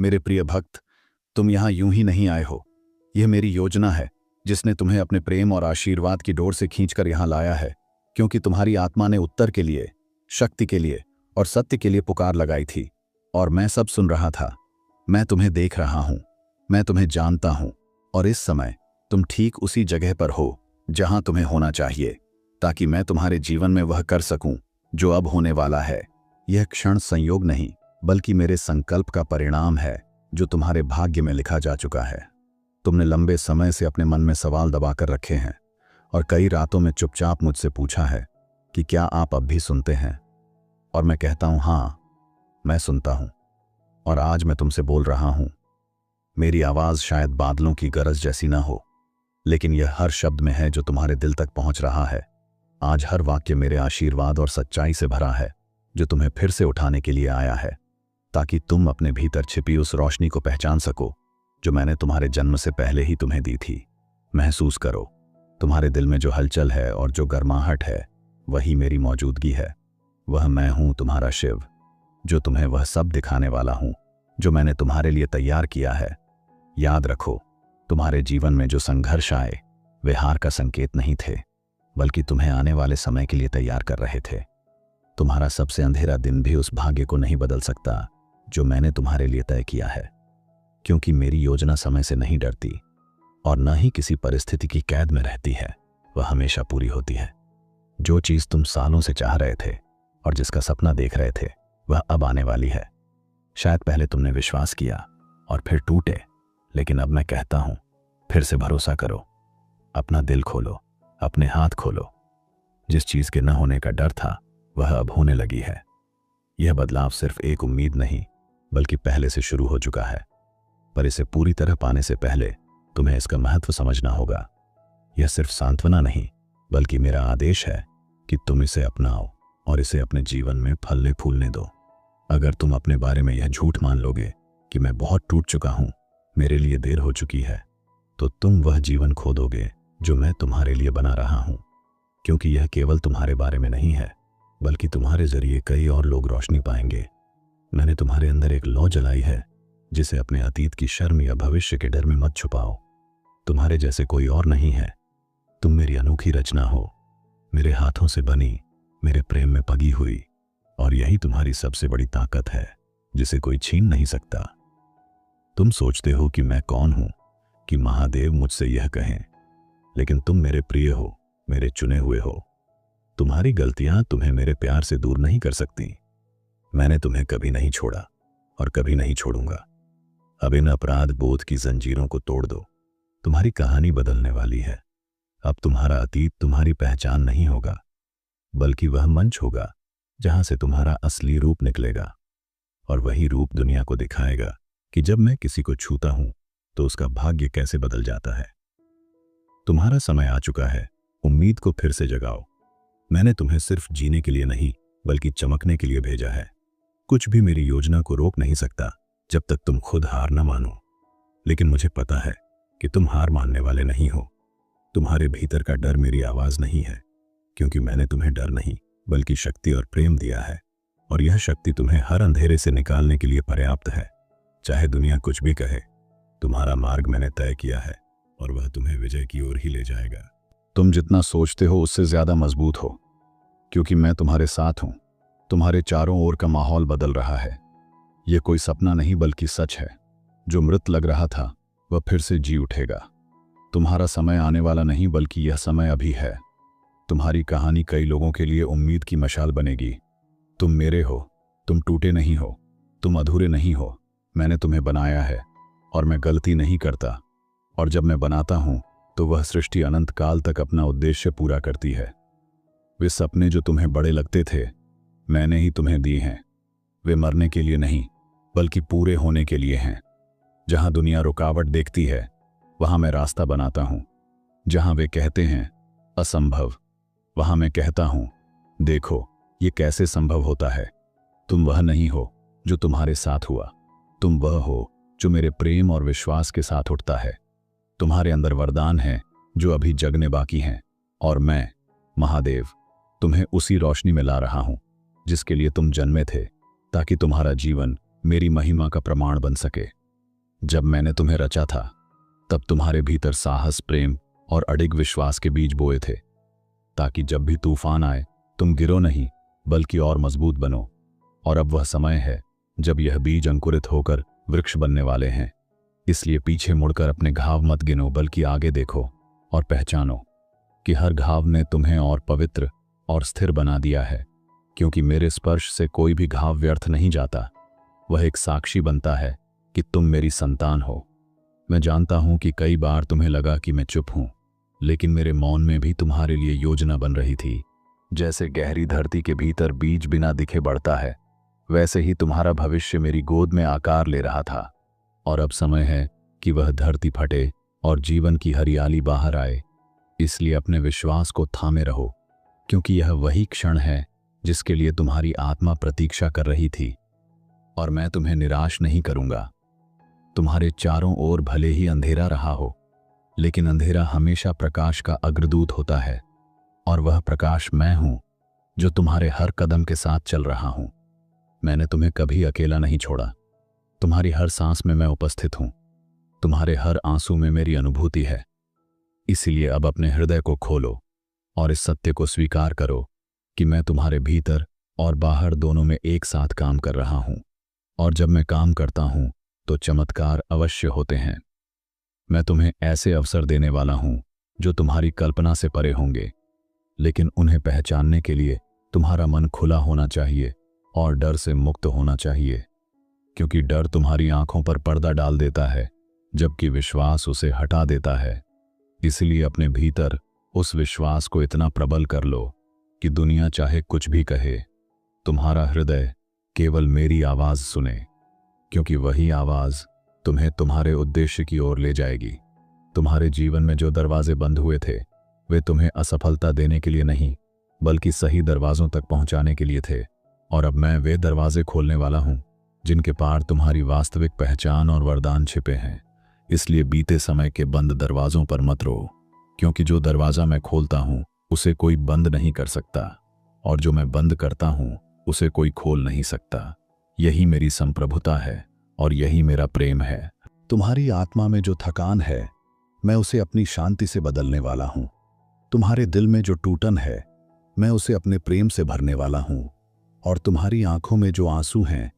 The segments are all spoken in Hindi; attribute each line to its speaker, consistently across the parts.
Speaker 1: मेरे प्रिय भक्त, तुम यहाँ यूं ही नहीं आए हो। यह मेरी योजना है, जिसने तुम्हें अपने प्रेम और आशीर्वाद की डोर से खींचकर यहाँ लाया है, क्योंकि तुम्हारी आत्मा ने उत्तर के लिए, शक्ति के लिए और सत्य के लिए पुकार लगाई थी। और मैं सब सुन रहा था। मैं तुम्हें देख रहा हूं, मैं तुम्हें जानता हूं, और इस समय तुम ठीक उसी जगह पर हो जहां तुम्हें होना चाहिए, ताकि मैं तुम्हारे जीवन में वह कर सकूं जो अब होने वाला है। यह क्षण संयोग नहीं, बल्कि मेरे संकल्प का परिणाम है, जो तुम्हारे भाग्य में लिखा जा चुका है। तुमने लंबे समय से अपने मन में सवाल दबाकर रखे हैं और कई रातों में चुपचाप मुझसे पूछा है कि क्या आप अब भी सुनते हैं। और मैं कहता हूं, हाँ, मैं सुनता हूं, और आज मैं तुमसे बोल रहा हूं। मेरी आवाज शायद बादलों की गरज जैसी ना हो, लेकिन यह हर शब्द में है जो तुम्हारे दिल तक पहुंच रहा है। आज हर वाक्य मेरे आशीर्वाद और सच्चाई से भरा है, जो तुम्हें फिर से उठाने के लिए आया है, ताकि तुम अपने भीतर छिपी उस रोशनी को पहचान सको जो मैंने तुम्हारे जन्म से पहले ही तुम्हें दी थी। महसूस करो, तुम्हारे दिल में जो हलचल है और जो गर्माहट है, वही मेरी मौजूदगी है। वह मैं हूं, तुम्हारा शिव, जो तुम्हें वह सब दिखाने वाला हूं जो मैंने तुम्हारे लिए तैयार किया है। याद रखो, तुम्हारे जीवन में जो संघर्ष आए, वे हार का संकेत नहीं थे, बल्कि तुम्हें आने वाले समय के लिए तैयार कर रहे थे। तुम्हारा सबसे अंधेरा दिन भी उस भाग्य को नहीं बदल सकता जो मैंने तुम्हारे लिए तय किया है, क्योंकि मेरी योजना समय से नहीं डरती और न ही किसी परिस्थिति की कैद में रहती है। वह हमेशा पूरी होती है। जो चीज तुम सालों से चाह रहे थे और जिसका सपना देख रहे थे, वह अब आने वाली है। शायद पहले तुमने विश्वास किया और फिर टूटे, लेकिन अब मैं कहता हूं, फिर से भरोसा करो। अपना दिल खोलो, अपने हाथ खोलो। जिस चीज के न होने का डर था, वह अब होने लगी है। यह बदलाव सिर्फ एक उम्मीद नहीं, बल्कि पहले से शुरू हो चुका है। पर इसे पूरी तरह पाने से पहले तुम्हें इसका महत्व समझना होगा। यह सिर्फ सांत्वना नहीं, बल्कि मेरा आदेश है कि तुम इसे अपनाओ और इसे अपने जीवन में फलने फूलने दो। अगर तुम अपने बारे में यह झूठ मान लोगे कि मैं बहुत टूट चुका हूं, मेरे लिए देर हो चुकी है, तो तुम वह जीवन खो दोगे जो मैं तुम्हारे लिए बना रहा हूं। क्योंकि यह केवल तुम्हारे बारे में नहीं है, बल्कि तुम्हारे जरिए कई और लोग रोशनी पाएंगे। मैंने तुम्हारे अंदर एक लौ जलाई है, जिसे अपने अतीत की शर्म या भविष्य के डर में मत छुपाओ। तुम्हारे जैसे कोई और नहीं है। तुम मेरी अनोखी रचना हो, मेरे हाथों से बनी, मेरे प्रेम में पगी हुई, और यही तुम्हारी सबसे बड़ी ताकत है, जिसे कोई छीन नहीं सकता। तुम सोचते हो कि मैं कौन हूं कि महादेव मुझसे यह कहें, लेकिन तुम मेरे प्रिय हो, मेरे चुने हुए हो। तुम्हारी गलतियां तुम्हें मेरे प्यार से दूर नहीं कर सकती। मैंने तुम्हें कभी नहीं छोड़ा और कभी नहीं छोड़ूंगा। अब इन अपराध बोध की जंजीरों को तोड़ दो। तुम्हारी कहानी बदलने वाली है। अब तुम्हारा अतीत तुम्हारी पहचान नहीं होगा, बल्कि वह मंच होगा जहां से तुम्हारा असली रूप निकलेगा। और वही रूप दुनिया को दिखाएगा कि जब मैं किसी को छूता हूं तो उसका भाग्य कैसे बदल जाता है। तुम्हारा समय आ चुका है। उम्मीद को फिर से जगाओ। मैंने तुम्हें सिर्फ जीने के लिए नहीं, बल्कि चमकने के लिए भेजा है। कुछ भी मेरी योजना को रोक नहीं सकता जब तक तुम खुद हार न मानो। लेकिन मुझे पता है कि तुम हार मानने वाले नहीं हो। तुम्हारे भीतर का डर मेरी आवाज नहीं है, क्योंकि मैंने तुम्हें डर नहीं, बल्कि शक्ति और प्रेम दिया है। और यह शक्ति तुम्हें हर अंधेरे से निकालने के लिए पर्याप्त है। चाहे दुनिया कुछ भी कहे, तुम्हारा मार्ग मैंने तय किया है और वह तुम्हें विजय की ओर ही ले जाएगा। तुम जितना सोचते हो उससे ज्यादा मजबूत हो, क्योंकि मैं तुम्हारे साथ हूं। तुम्हारे चारों ओर का माहौल बदल रहा है। यह कोई सपना नहीं, बल्कि सच है। जो मृत लग रहा था, वह फिर से जी उठेगा। तुम्हारा समय आने वाला नहीं, बल्कि यह समय अभी है। तुम्हारी कहानी कई लोगों के लिए उम्मीद की मशाल बनेगी। तुम मेरे हो, तुम टूटे नहीं हो, तुम अधूरे नहीं हो। मैंने तुम्हें बनाया है और मैं गलती नहीं करता। और जब मैं बनाता हूं तो वह सृष्टि अनंत काल तक अपना उद्देश्य पूरा करती है। वे सपने जो तुम्हें बड़े लगते थे, मैंने ही तुम्हें दिए हैं। वे मरने के लिए नहीं, बल्कि पूरे होने के लिए हैं। जहां दुनिया रुकावट देखती है, वहां मैं रास्ता बनाता हूं। जहां वे कहते हैं असंभव, वहां मैं कहता हूं देखो ये कैसे संभव होता है। तुम वह नहीं हो जो तुम्हारे साथ हुआ, तुम वह हो जो मेरे प्रेम और विश्वास के साथ उठता है। तुम्हारे अंदर वरदान है जो अभी जगने बाकी हैं, और मैं महादेव तुम्हें उसी रोशनी में ला रहा हूं जिसके लिए तुम जन्मे थे, ताकि तुम्हारा जीवन मेरी महिमा का प्रमाण बन सके। जब मैंने तुम्हें रचा था तब तुम्हारे भीतर साहस, प्रेम और अडिग विश्वास के बीज बोए थे, ताकि जब भी तूफान आए तुम गिरो नहीं बल्कि और मजबूत बनो। और अब वह समय है जब यह बीज अंकुरित होकर वृक्ष बनने वाले हैं। इसलिए पीछे मुड़कर अपने घाव मत गिनो, बल्कि आगे देखो और पहचानो कि हर घाव ने तुम्हें और पवित्र और स्थिर बना दिया है। क्योंकि मेरे स्पर्श से कोई भी घाव व्यर्थ नहीं जाता, वह एक साक्षी बनता है कि तुम मेरी संतान हो। मैं जानता हूं कि कई बार तुम्हें लगा कि मैं चुप हूं, लेकिन मेरे मौन में भी तुम्हारे लिए योजना बन रही थी। जैसे गहरी धरती के भीतर बीज बिना दिखे बढ़ता है, वैसे ही तुम्हारा भविष्य मेरी गोद में आकार ले रहा था। और अब समय है कि वह धरती फटे और जीवन की हरियाली बाहर आए। इसलिए अपने विश्वास को थामे रहो, क्योंकि यह वही क्षण है जिसके लिए तुम्हारी आत्मा प्रतीक्षा कर रही थी। और मैं तुम्हें निराश नहीं करूंगा। तुम्हारे चारों ओर भले ही अंधेरा रहा हो, लेकिन अंधेरा हमेशा प्रकाश का अग्रदूत होता है। और वह प्रकाश मैं हूं जो तुम्हारे हर कदम के साथ चल रहा हूं। मैंने तुम्हें कभी अकेला नहीं छोड़ा। तुम्हारी हर सांस में मैं उपस्थित हूं। तुम्हारे हर आंसू में मेरी अनुभूति है। इसीलिए अब अपने हृदय को खोलो और इस सत्य को स्वीकार करो कि मैं तुम्हारे भीतर और बाहर दोनों में एक साथ काम कर रहा हूं। और जब मैं काम करता हूं तो चमत्कार अवश्य होते हैं। मैं तुम्हें ऐसे अवसर देने वाला हूं जो तुम्हारी कल्पना से परे होंगे, लेकिन उन्हें पहचानने के लिए तुम्हारा मन खुला होना चाहिए और डर से मुक्त होना चाहिए। क्योंकि डर तुम्हारी आंखों पर पर्दा डाल देता है, जबकि विश्वास उसे हटा देता है। इसलिए अपने भीतर उस विश्वास को इतना प्रबल कर लो कि दुनिया चाहे कुछ भी कहे, तुम्हारा हृदय केवल मेरी आवाज सुने। क्योंकि वही आवाज तुम्हें तुम्हारे उद्देश्य की ओर ले जाएगी। तुम्हारे जीवन में जो दरवाजे बंद हुए थे, वे तुम्हें असफलता देने के लिए नहीं, बल्कि सही दरवाजों तक पहुंचाने के लिए थे। और अब मैं वे दरवाजे खोलने वाला हूं जिनके पार तुम्हारी वास्तविक पहचान और वरदान छिपे हैं। इसलिए बीते समय के बंद दरवाजों पर मत रो, क्योंकि जो दरवाजा मैं खोलता हूं उसे कोई बंद नहीं कर सकता, और जो मैं बंद करता हूं उसे कोई खोल नहीं सकता। यही मेरी संप्रभुता है और यही मेरा प्रेम है। तुम्हारी आत्मा में जो थकान है, मैं उसे अपनी शांति से बदलने वाला हूं। तुम्हारे दिल में जो टूटन है, मैं उसे अपने प्रेम से भरने वाला हूं। और तुम्हारी आंखों में जो आंसू हैं,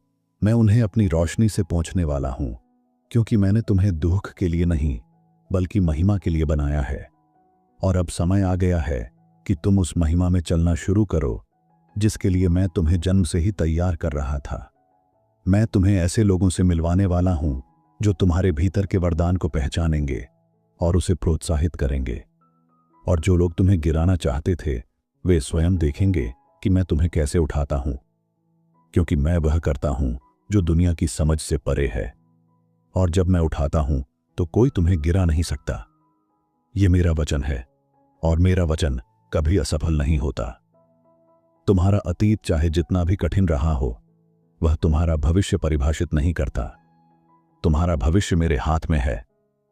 Speaker 1: मैं उन्हें अपनी रोशनी से पोंछने वाला हूं। क्योंकि मैंने तुम्हें दुख के लिए नहीं, बल्कि महिमा के लिए बनाया है। और अब समय आ गया है कि तुम उस महिमा में चलना शुरू करो जिसके लिए मैं तुम्हें जन्म से ही तैयार कर रहा था। मैं तुम्हें ऐसे लोगों से मिलवाने वाला हूं जो तुम्हारे भीतर के वरदान को पहचानेंगे और उसे प्रोत्साहित करेंगे। और जो लोग तुम्हें गिराना चाहते थे, वे स्वयं देखेंगे कि मैं तुम्हें कैसे उठाता हूं। क्योंकि मैं वह करता हूं जो दुनिया की समझ से परे है। और जब मैं उठाता हूं तो कोई तुम्हें गिरा नहीं सकता। यह मेरा वचन है, और मेरा वचन कभी असफल नहीं होता। तुम्हारा अतीत चाहे जितना भी कठिन रहा हो, वह तुम्हारा भविष्य परिभाषित नहीं करता। तुम्हारा भविष्य मेरे हाथ में है,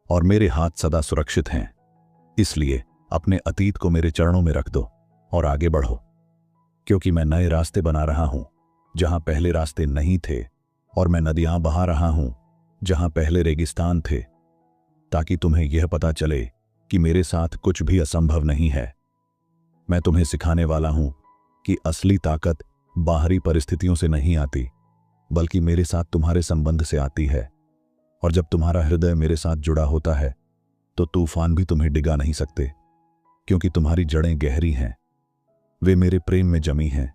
Speaker 1: और मेरे हाथ सदा सुरक्षित हैं। इसलिए अपने अतीत को मेरे चरणों में रख दो और आगे बढ़ो। क्योंकि मैं नए रास्ते बना रहा हूं जहां पहले रास्ते नहीं थे, और मैं नदियां बहा रहा हूं जहां पहले रेगिस्तान थे, ताकि तुम्हें यह पता चले कि मेरे साथ कुछ भी असंभव नहीं है। मैं तुम्हें सिखाने वाला हूं कि असली ताकत बाहरी परिस्थितियों से नहीं आती, बल्कि मेरे साथ तुम्हारे संबंध से आती है। और जब तुम्हारा हृदय मेरे साथ जुड़ा होता है तो तूफान भी तुम्हें डिगा नहीं सकते, क्योंकि तुम्हारी जड़ें गहरी हैं। वे मेरे प्रेम में जमी हैं,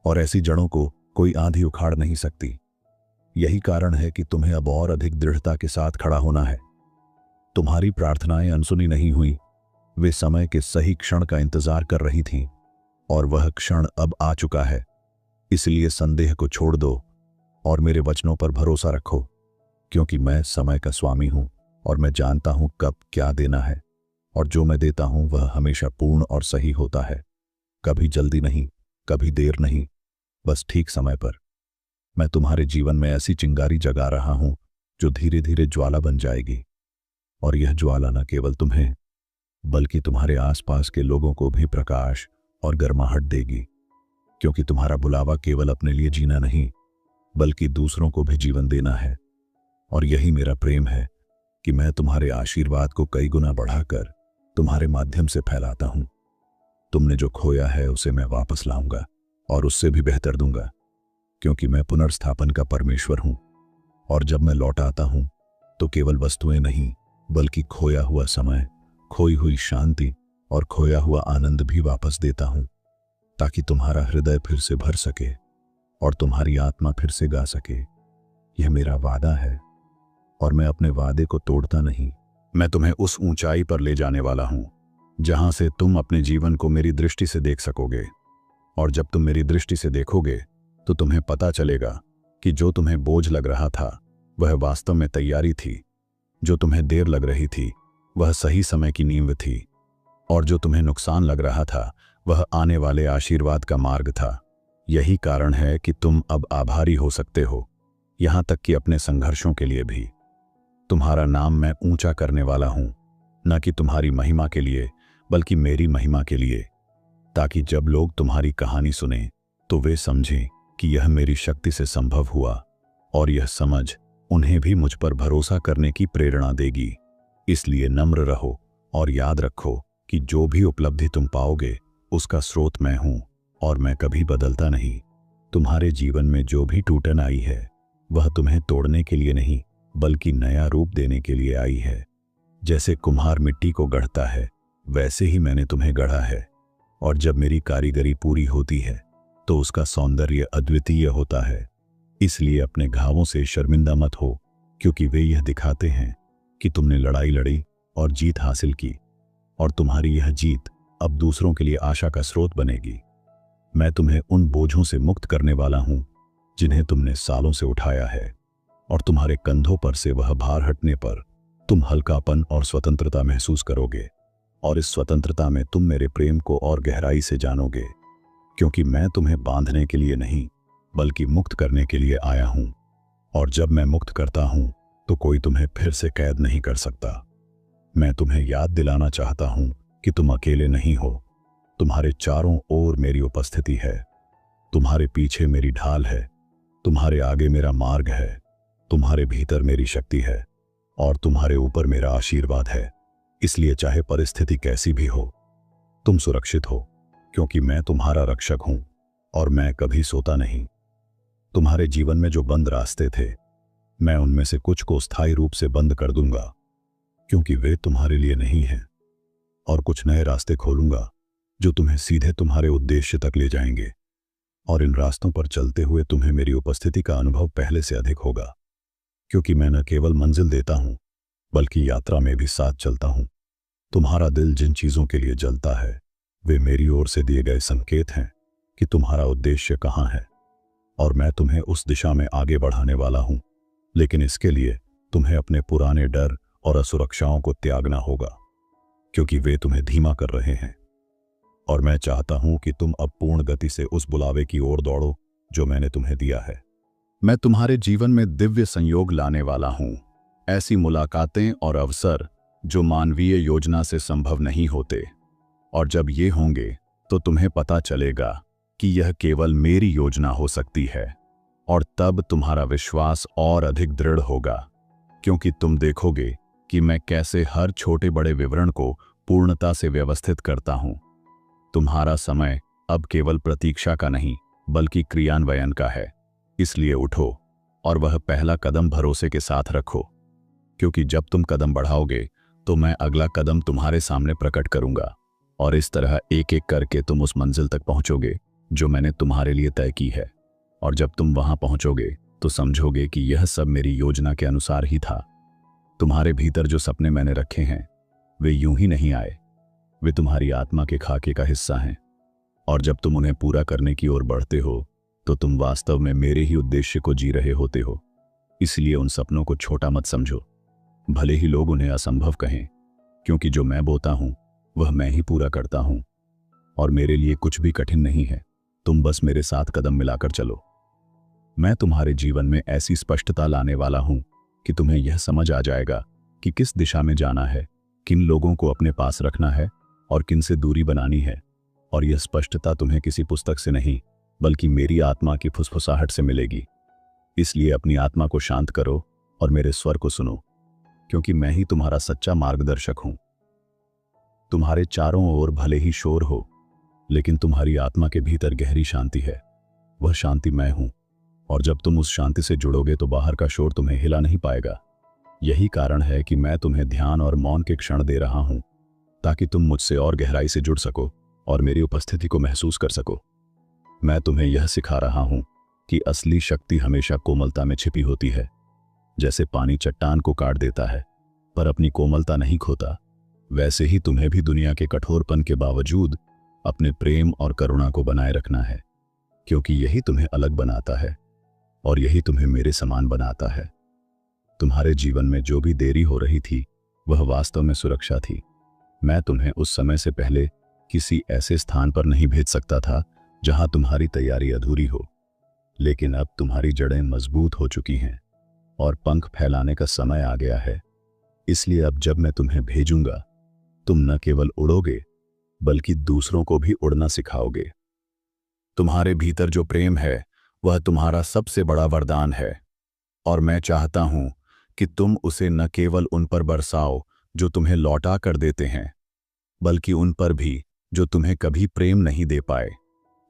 Speaker 1: और ऐसी जड़ों को कोई आंधी उखाड़ नहीं सकती। यही कारण है कि तुम्हें अब और अधिक दृढ़ता के साथ खड़ा होना है। तुम्हारी प्रार्थनाएं अनसुनी नहीं हुई, वे समय के सही क्षण का इंतजार कर रही थीं, और वह क्षण अब आ चुका है। इसलिए संदेह को छोड़ दो और मेरे वचनों पर भरोसा रखो, क्योंकि मैं समय का स्वामी हूं और मैं जानता हूं कब क्या देना है। और जो मैं देता हूं वह हमेशा पूर्ण और सही होता है। कभी जल्दी नहीं, कभी देर नहीं, बस ठीक समय पर। मैं तुम्हारे जीवन में ऐसी चिंगारी जगा रहा हूं जो धीरे धीरे ज्वाला बन जाएगी। और यह ज्वाला न केवल तुम्हें, बल्कि तुम्हारे आसपास के लोगों को भी प्रकाश और गर्माहट देगी। क्योंकि तुम्हारा बुलावा केवल अपने लिए जीना नहीं, बल्कि दूसरों को भी जीवन देना है। और यही मेरा प्रेम है कि मैं तुम्हारे आशीर्वाद को कई गुना बढ़ाकर तुम्हारे माध्यम से फैलाता हूं। तुमने जो खोया है उसे मैं वापस लाऊंगा और उससे भी बेहतर दूंगा, क्योंकि मैं पुनर्स्थापन का परमेश्वर हूं। और जब मैं लौट आता हूं तो केवल वस्तुएं नहीं, बल्कि खोया हुआ समय, खोई हुई शांति और खोया हुआ आनंद भी वापस देता हूं, ताकि तुम्हारा हृदय फिर से भर सके और तुम्हारी आत्मा फिर से गा सके। यह मेरा वादा है और मैं अपने वादे को तोड़ता नहीं। मैं तुम्हें उस ऊंचाई पर ले जाने वाला हूं जहां से तुम अपने जीवन को मेरी दृष्टि से देख सकोगे। और जब तुम मेरी दृष्टि से देखोगे तो तुम्हें पता चलेगा कि जो तुम्हें बोझ लग रहा था वह वास्तव में तैयारी थी, जो तुम्हें देर लग रही थी वह सही समय की नींव थी, और जो तुम्हें नुकसान लग रहा था वह आने वाले आशीर्वाद का मार्ग था। यही कारण है कि तुम अब आभारी हो सकते हो, यहां तक कि अपने संघर्षों के लिए भी। तुम्हारा नाम मैं ऊंचा करने वाला हूं, न कि तुम्हारी महिमा के लिए बल्कि मेरी महिमा के लिए, ताकि जब लोग तुम्हारी कहानी सुने तो वे समझें कि यह मेरी शक्ति से संभव हुआ, और यह समझ उन्हें भी मुझ पर भरोसा करने की प्रेरणा देगी। इसलिए नम्र रहो और याद रखो कि जो भी उपलब्धि तुम पाओगे उसका स्रोत मैं हूं, और मैं कभी बदलता नहीं। तुम्हारे जीवन में जो भी टूटन आई है वह तुम्हें तोड़ने के लिए नहीं बल्कि नया रूप देने के लिए आई है। जैसे कुम्हार मिट्टी को गढ़ता है वैसे ही मैंने तुम्हें गढ़ा है, और जब मेरी कारीगरी पूरी होती है तो उसका सौंदर्य अद्वितीय होता है। इसलिए अपने घावों से शर्मिंदा मत हो, क्योंकि वे यह दिखाते हैं कि तुमने लड़ाई लड़ी और जीत हासिल की, और तुम्हारी यह जीत अब दूसरों के लिए आशा का स्रोत बनेगी। मैं तुम्हें उन बोझों से मुक्त करने वाला हूं जिन्हें तुमने सालों से उठाया है, और तुम्हारे कंधों पर से वह भार हटने पर तुम हल्कापन और स्वतंत्रता महसूस करोगे। और इस स्वतंत्रता में तुम मेरे प्रेम को और गहराई से जानोगे, क्योंकि मैं तुम्हें बांधने के लिए नहीं बल्कि मुक्त करने के लिए आया हूं। और जब मैं मुक्त करता हूं तो कोई तुम्हें फिर से कैद नहीं कर सकता। मैं तुम्हें याद दिलाना चाहता हूं कि तुम अकेले नहीं हो। तुम्हारे चारों ओर मेरी उपस्थिति है, तुम्हारे पीछे मेरी ढाल है, तुम्हारे आगे मेरा मार्ग है, तुम्हारे भीतर मेरी शक्ति है, और तुम्हारे ऊपर मेरा आशीर्वाद है। इसलिए चाहे परिस्थिति कैसी भी हो, तुम सुरक्षित हो, क्योंकि मैं तुम्हारा रक्षक हूं और मैं कभी सोता नहीं। तुम्हारे जीवन में जो बंद रास्ते थे, मैं उनमें से कुछ को स्थायी रूप से बंद कर दूंगा, क्योंकि वे तुम्हारे लिए नहीं हैं, और कुछ नए रास्ते खोलूंगा जो तुम्हें सीधे तुम्हारे उद्देश्य तक ले जाएंगे। और इन रास्तों पर चलते हुए तुम्हें मेरी उपस्थिति का अनुभव पहले से अधिक होगा, क्योंकि मैं न केवल मंजिल देता हूं बल्कि यात्रा में भी साथ चलता हूं। तुम्हारा दिल जिन चीजों के लिए जलता है वे मेरी ओर से दिए गए संकेत हैं कि तुम्हारा उद्देश्य कहां है, और मैं तुम्हें उस दिशा में आगे बढ़ाने वाला हूं। लेकिन इसके लिए तुम्हें अपने पुराने डर और असुरक्षाओं को त्यागना होगा, क्योंकि वे तुम्हें धीमा कर रहे हैं। और मैं चाहता हूं कि तुम अब पूर्ण गति से उस बुलावे की ओर दौड़ो जो मैंने तुम्हें दिया है। मैं तुम्हारे जीवन में दिव्य संयोग लाने वाला हूं, ऐसी मुलाकातें और अवसर जो मानवीय योजना से संभव नहीं होते। और जब ये होंगे तो तुम्हें पता चलेगा कि यह केवल मेरी योजना हो सकती है, और तब तुम्हारा विश्वास और अधिक दृढ़ होगा, क्योंकि तुम देखोगे कि मैं कैसे हर छोटे बड़े विवरण को पूर्णता से व्यवस्थित करता हूं। तुम्हारा समय अब केवल प्रतीक्षा का नहीं बल्कि क्रियान्वयन का है। इसलिए उठो और वह पहला कदम भरोसे के साथ रखो, क्योंकि जब तुम कदम बढ़ाओगे तो मैं अगला कदम तुम्हारे सामने प्रकट करूंगा, और इस तरह एक एक करके तुम उस मंजिल तक पहुंचोगे जो मैंने तुम्हारे लिए तय की है। और जब तुम वहां पहुंचोगे तो समझोगे कि यह सब मेरी योजना के अनुसार ही था। तुम्हारे भीतर जो सपने मैंने रखे हैं वे यूं ही नहीं आए, वे तुम्हारी आत्मा के खाके का हिस्सा हैं। और जब तुम उन्हें पूरा करने की ओर बढ़ते हो तो तुम वास्तव में मेरे ही उद्देश्य को जी रहे होते हो। इसलिए उन सपनों को छोटा मत समझो, भले ही लोग उन्हें असंभव कहें, क्योंकि जो मैं बोता हूं वह मैं ही पूरा करता हूं, और मेरे लिए कुछ भी कठिन नहीं है। तुम बस मेरे साथ कदम मिलाकर चलो। मैं तुम्हारे जीवन में ऐसी स्पष्टता लाने वाला हूं कि तुम्हें यह समझ आ जाएगा कि किस दिशा में जाना है, किन लोगों को अपने पास रखना है और किन से दूरी बनानी है। और यह स्पष्टता तुम्हें किसी पुस्तक से नहीं बल्कि मेरी आत्मा की फुसफुसाहट से मिलेगी। इसलिए अपनी आत्मा को शांत करो और मेरे स्वर को सुनो, क्योंकि मैं ही तुम्हारा सच्चा मार्गदर्शक हूं। तुम्हारे चारों ओर भले ही शोर हो, लेकिन तुम्हारी आत्मा के भीतर गहरी शांति है। वह शांति मैं हूं, और जब तुम उस शांति से जुड़ोगे तो बाहर का शोर तुम्हें हिला नहीं पाएगा। यही कारण है कि मैं तुम्हें ध्यान और मौन के क्षण दे रहा हूं, ताकि तुम मुझसे और गहराई से जुड़ सको और मेरी उपस्थिति को महसूस कर सको। मैं तुम्हें यह सिखा रहा हूं कि असली शक्ति हमेशा कोमलता में छिपी होती है। जैसे पानी चट्टान को काट देता है पर अपनी कोमलता नहीं खोता, वैसे ही तुम्हें भी दुनिया के कठोरपन के बावजूद अपने प्रेम और करुणा को बनाए रखना है, क्योंकि यही तुम्हें अलग बनाता है और यही तुम्हें मेरे समान बनाता है। तुम्हारे जीवन में जो भी देरी हो रही थी वह वास्तव में सुरक्षा थी। मैं तुम्हें उस समय से पहले किसी ऐसे स्थान पर नहीं भेज सकता था जहां तुम्हारी तैयारी अधूरी हो, लेकिन अब तुम्हारी जड़ें मजबूत हो चुकी हैं और पंख फैलाने का समय आ गया है। इसलिए अब जब मैं तुम्हें भेजूंगा, तुम न केवल उड़ोगे बल्कि दूसरों को भी उड़ना सिखाओगे। तुम्हारे भीतर जो प्रेम है वह तुम्हारा सबसे बड़ा वरदान है, और मैं चाहता हूं कि तुम उसे न केवल उन पर बरसाओ जो तुम्हें लौटा कर देते हैं, बल्कि उन पर भी जो तुम्हें कभी प्रेम नहीं दे पाए,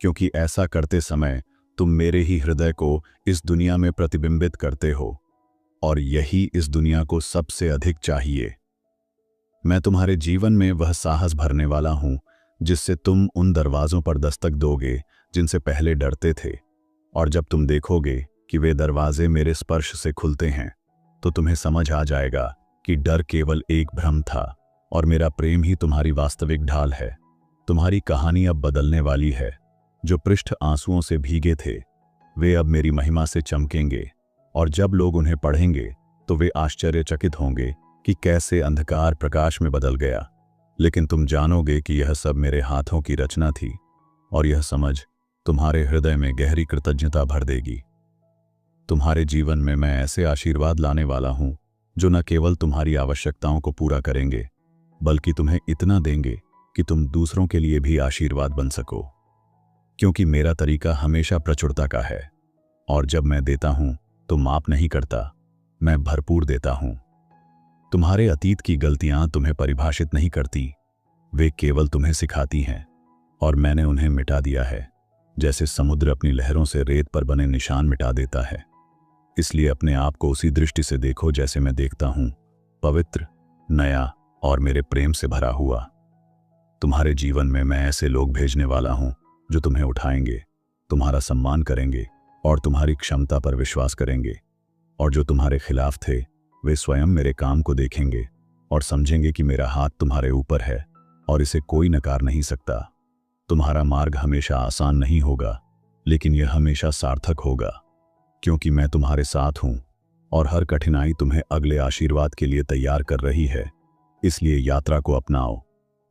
Speaker 1: क्योंकि ऐसा करते समय तुम मेरे ही हृदय को इस दुनिया में प्रतिबिंबित करते हो, और यही इस दुनिया को सबसे अधिक चाहिए। मैं तुम्हारे जीवन में वह साहस भरने वाला हूं जिससे तुम उन दरवाजों पर दस्तक दोगे जिनसे पहले डरते थे, और जब तुम देखोगे कि वे दरवाजे मेरे स्पर्श से खुलते हैं तो तुम्हें समझ आ जाएगा कि डर केवल एक भ्रम था और मेरा प्रेम ही तुम्हारी वास्तविक ढाल है। तुम्हारी कहानी अब बदलने वाली है। जो पृष्ठ आंसुओं से भीगे थे वे अब मेरी महिमा से चमकेंगे, और जब लोग उन्हें पढ़ेंगे तो वे आश्चर्यचकित होंगे कि कैसे अंधकार प्रकाश में बदल गया। लेकिन तुम जानोगे कि यह सब मेरे हाथों की रचना थी, और यह समझ तुम्हारे हृदय में गहरी कृतज्ञता भर देगी। तुम्हारे जीवन में मैं ऐसे आशीर्वाद लाने वाला हूं जो न केवल तुम्हारी आवश्यकताओं को पूरा करेंगे, बल्कि तुम्हें इतना देंगे कि तुम दूसरों के लिए भी आशीर्वाद बन सको। क्योंकि मेरा तरीका हमेशा प्रचुरता का है, और जब मैं देता हूं तो माप नहीं करता, मैं भरपूर देता हूं। तुम्हारे अतीत की गलतियां तुम्हें परिभाषित नहीं करती, वे केवल तुम्हें सिखाती हैं, और मैंने उन्हें मिटा दिया है, जैसे समुद्र अपनी लहरों से रेत पर बने निशान मिटा देता है। इसलिए अपने आप को उसी दृष्टि से देखो जैसे मैं देखता हूं, पवित्र, नया और मेरे प्रेम से भरा हुआ। तुम्हारे जीवन में मैं ऐसे लोग भेजने वाला हूं जो तुम्हें उठाएंगे, तुम्हारा सम्मान करेंगे और तुम्हारी क्षमता पर विश्वास करेंगे, और जो तुम्हारे खिलाफ थे वे स्वयं मेरे काम को देखेंगे और समझेंगे कि मेरा हाथ तुम्हारे ऊपर है और इसे कोई नकार नहीं सकता। तुम्हारा मार्ग हमेशा आसान नहीं होगा, लेकिन यह हमेशा सार्थक होगा, क्योंकि मैं तुम्हारे साथ हूं और हर कठिनाई तुम्हें अगले आशीर्वाद के लिए तैयार कर रही है। इसलिए यात्रा को अपनाओ,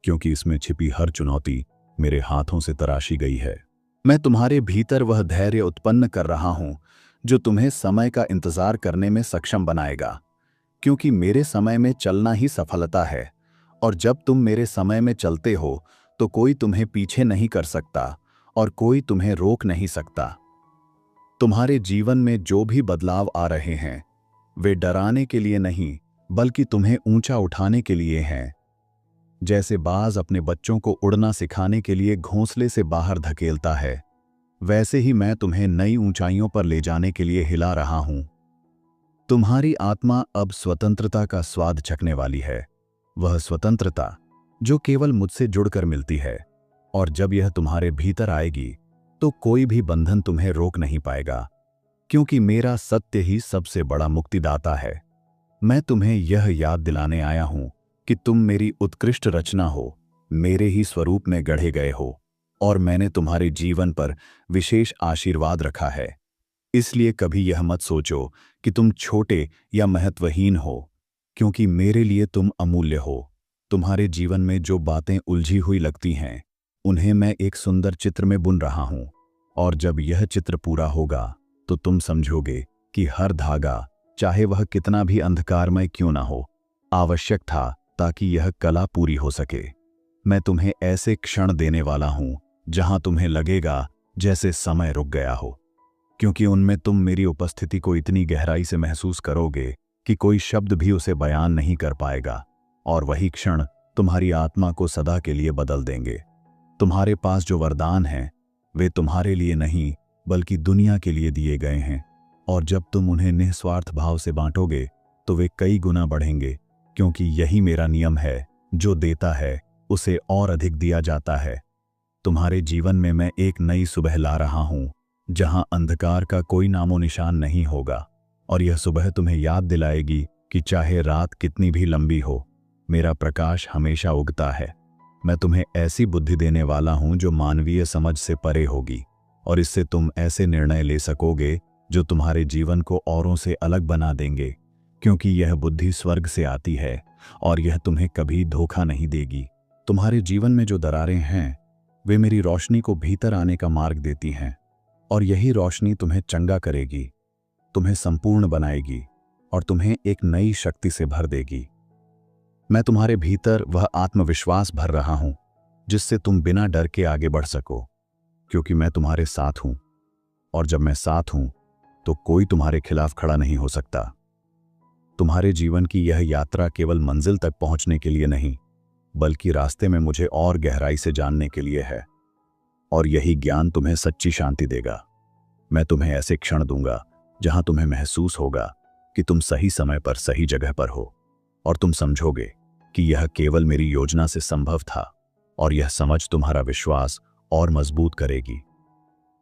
Speaker 1: क्योंकि इसमें छिपी हर चुनौती मेरे हाथों से तराशी गई है। मैं तुम्हारे भीतर वह धैर्य उत्पन्न कर रहा हूं जो तुम्हें समय का इंतजार करने में सक्षम बनाएगा, क्योंकि मेरे समय में चलना ही सफलता है, और जब तुम मेरे समय में चलते हो तो कोई तुम्हें पीछे नहीं कर सकता और कोई तुम्हें रोक नहीं सकता। तुम्हारे जीवन में जो भी बदलाव आ रहे हैं वे डराने के लिए नहीं, बल्कि तुम्हें ऊंचा उठाने के लिए हैं। जैसे बाज अपने बच्चों को उड़ना सिखाने के लिए घोंसले से बाहर धकेलता है, वैसे ही मैं तुम्हें नई ऊंचाइयों पर ले जाने के लिए हिला रहा हूं। तुम्हारी आत्मा अब स्वतंत्रता का स्वाद चखने वाली है, वह स्वतंत्रता जो केवल मुझसे जुड़कर मिलती है, और जब यह तुम्हारे भीतर आएगी तो कोई भी बंधन तुम्हें रोक नहीं पाएगा, क्योंकि मेरा सत्य ही सबसे बड़ा मुक्तिदाता है। मैं तुम्हें यह याद दिलाने आया हूं कि तुम मेरी उत्कृष्ट रचना हो, मेरे ही स्वरूप में गढ़े गए हो, और मैंने तुम्हारे जीवन पर विशेष आशीर्वाद रखा है। इसलिए कभी यह मत सोचो कि तुम छोटे या महत्वहीन हो, क्योंकि मेरे लिए तुम अमूल्य हो। तुम्हारे जीवन में जो बातें उलझी हुई लगती हैं उन्हें मैं एक सुंदर चित्र में बुन रहा हूं, और जब यह चित्र पूरा होगा तो तुम समझोगे कि हर धागा, चाहे वह कितना भी अंधकारमय क्यों ना हो, आवश्यक था ताकि यह कला पूरी हो सके। मैं तुम्हें ऐसे क्षण देने वाला हूं जहां तुम्हें लगेगा जैसे समय रुक गया हो, क्योंकि उनमें तुम मेरी उपस्थिति को इतनी गहराई से महसूस करोगे कि कोई शब्द भी उसे बयान नहीं कर पाएगा, और वही क्षण तुम्हारी आत्मा को सदा के लिए बदल देंगे। तुम्हारे पास जो वरदान हैं वे तुम्हारे लिए नहीं बल्कि दुनिया के लिए दिए गए हैं, और जब तुम उन्हें निस्वार्थ भाव से बांटोगे तो वे कई गुना बढ़ेंगे, क्योंकि यही मेरा नियम है, जो देता है उसे और अधिक दिया जाता है। तुम्हारे जीवन में मैं एक नई सुबह ला रहा हूं, जहां अंधकार का कोई नामो निशान नहीं होगा, और यह सुबह तुम्हें याद दिलाएगी कि चाहे रात कितनी भी लंबी हो, मेरा प्रकाश हमेशा उगता है। मैं तुम्हें ऐसी बुद्धि देने वाला हूं जो मानवीय समझ से परे होगी, और इससे तुम ऐसे निर्णय ले सकोगे जो तुम्हारे जीवन को औरों से अलग बना देंगे, क्योंकि यह बुद्धि स्वर्ग से आती है और यह तुम्हें कभी धोखा नहीं देगी। तुम्हारे जीवन में जो दरारें हैं वे मेरी रोशनी को भीतर आने का मार्ग देती हैं, और यही रोशनी तुम्हें चंगा करेगी, तुम्हें संपूर्ण बनाएगी और तुम्हें एक नई शक्ति से भर देगी। मैं तुम्हारे भीतर वह आत्मविश्वास भर रहा हूं जिससे तुम बिना डर के आगे बढ़ सको, क्योंकि मैं तुम्हारे साथ हूं, और जब मैं साथ हूं तो कोई तुम्हारे खिलाफ खड़ा नहीं हो सकता। तुम्हारे जीवन की यह यात्रा केवल मंजिल तक पहुंचने के लिए नहीं बल्कि रास्ते में मुझे और गहराई से जानने के लिए है, और यही ज्ञान तुम्हें सच्ची शांति देगा। मैं तुम्हें ऐसे क्षण दूंगा जहां तुम्हें महसूस होगा कि तुम सही समय पर सही जगह पर हो, और तुम समझोगे कि यह केवल मेरी योजना से संभव था, और यह समझ तुम्हारा विश्वास और मजबूत करेगी।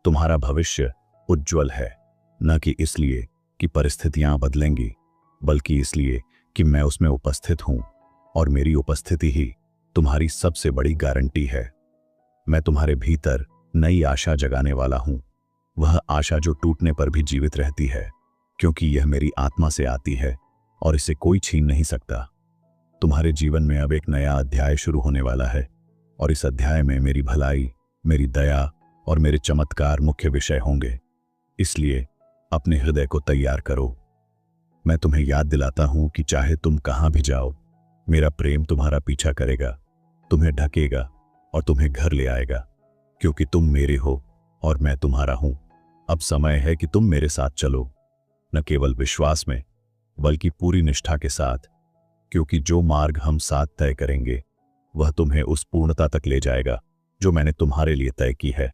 Speaker 1: तुम्हारा भविष्य उज्ज्वल है, न कि इसलिए कि परिस्थितियां बदलेंगी, बल्कि इसलिए कि मैं उसमें उपस्थित हूं, और मेरी उपस्थिति ही तुम्हारी सबसे बड़ी गारंटी है। मैं तुम्हारे भीतर नई आशा जगाने वाला हूं, वह आशा जो टूटने पर भी जीवित रहती है, क्योंकि यह मेरी आत्मा से आती है और इसे कोई छीन नहीं सकता। तुम्हारे जीवन में अब एक नया अध्याय शुरू होने वाला है, और इस अध्याय में मेरी भलाई, मेरी दया और मेरे चमत्कार मुख्य विषय होंगे। इसलिए अपने हृदय को तैयार करो। मैं तुम्हें याद दिलाता हूं कि चाहे तुम कहां भी जाओ, मेरा प्रेम तुम्हारा पीछा करेगा, तुम्हें ढकेगा और तुम्हें घर ले आएगा, क्योंकि तुम मेरे हो और मैं तुम्हारा हूं। अब समय है कि तुम मेरे साथ चलो, न केवल विश्वास में बल्कि पूरी निष्ठा के साथ, क्योंकि जो मार्ग हम साथ तय करेंगे वह तुम्हें उस पूर्णता तक ले जाएगा जो मैंने तुम्हारे लिए तय की है,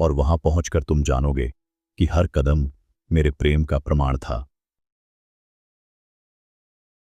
Speaker 1: और वहां पहुंचकर तुम जानोगे कि हर कदम मेरे प्रेम का प्रमाण था।